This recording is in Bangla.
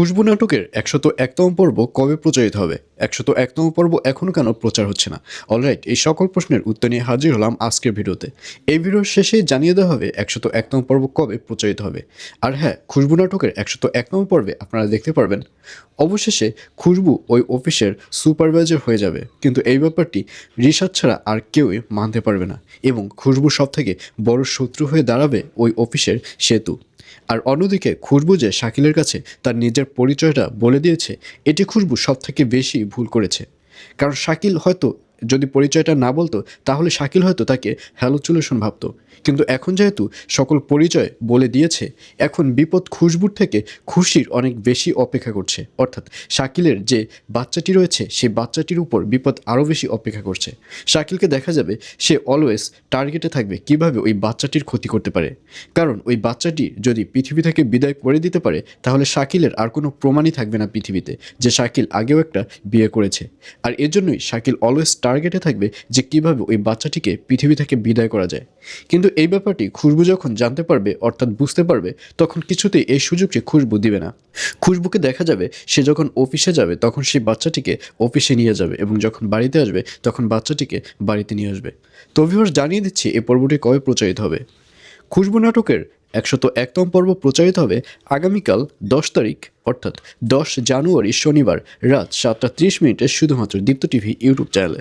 খুশবু নাটকের ১০১তম পর্ব কবে প্রচারিত হবে? ১০১তম পর্ব এখনও কেন প্রচার হচ্ছে না? অলরাইট, এই সকল প্রশ্নের উত্তর নিয়ে হাজির হলাম আজকের ভিডিওতে। এই ভিডিওর শেষে জানিয়ে দেওয়া হবে ১০১তম পর্ব কবে প্রচারিত হবে। আর হ্যাঁ, খুশবু নাটকের ১০১তম পর্বে আপনারা দেখতে পারবেন অবশেষে খুশবু ওই অফিসের সুপারভাইজার হয়ে যাবে। কিন্তু এই ব্যাপারটি রিশাদ ছাড়া আর কেউই মানতে পারবে না এবং খুশবু সবথেকে বড় শত্রু হয়ে দাঁড়াবে ওই অফিসের সেতু। আর অন্যদিকে খুশবু যে শাকিলের কাছে তার নিজের পরিচয়টা বলে দিয়েছে, এটি খুশবু সবথেকে বেশি ভুল করেছে। কারণ শাকিল হয়তো যদি পরিচয়টা না বলতো তাহলে শাকিল হয়তো তাকে হ্যালোচুলেশন ভাবতো। কিন্তু এখন যেহেতু সকল পরিচয় বলে দিয়েছে, এখন বিপদ খুশবুর থেকে খুশির অনেক বেশি অপেক্ষা করছে। অর্থাৎ শাকিলের যে বাচ্চাটি রয়েছে সেই বাচ্চাটির উপর বিপদ আরও বেশি অপেক্ষা করছে। শাকিলকে দেখা যাবে সে অলওয়েজ টার্গেটে থাকবে কিভাবে ওই বাচ্চাটির ক্ষতি করতে পারে। কারণ ওই বাচ্চাটি যদি পৃথিবী থেকে বিদায় করে দিতে পারে তাহলে শাকিলের আর কোনো প্রমাণই থাকবে না পৃথিবীতে যে শাকিল আগেও একটা বিয়ে করেছে। আর এর জন্যই শাকিল অলওয়েজ টার্গেটে থাকবে যে কিভাবে ওই বাচ্চাটিকে পৃথিবী থেকে বিদায় করা যায়। কিন্তু এই ব্যাপারটি খুশবু যখন জানতে পারবে, অর্থাৎ বুঝতে পারবে, তখন কিছুতেই এই সুযোগকে খুশবু দিবে না। খুশবুকে দেখা যাবে সে যখন অফিসে যাবে তখন সেই বাচ্চাটিকে অফিসে নিয়ে যাবে এবং যখন বাড়িতে আসবে তখন বাচ্চাটিকে বাড়িতে নিয়ে আসবে। তো ভিউয়ার্স, জানিয়ে দিচ্ছি এই পর্বটি কবে প্রচারিত হবে। খুশবু নাটকের ১০১তম পর্ব প্রচারিত হবে আগামীকাল ১০ তারিখ, অর্থাৎ ১০ জানুয়ারি শনিবার রাত ৭টা ৩০ মিনিটে শুধুমাত্র দীপ্ত টিভি ইউটিউব চ্যানেলে।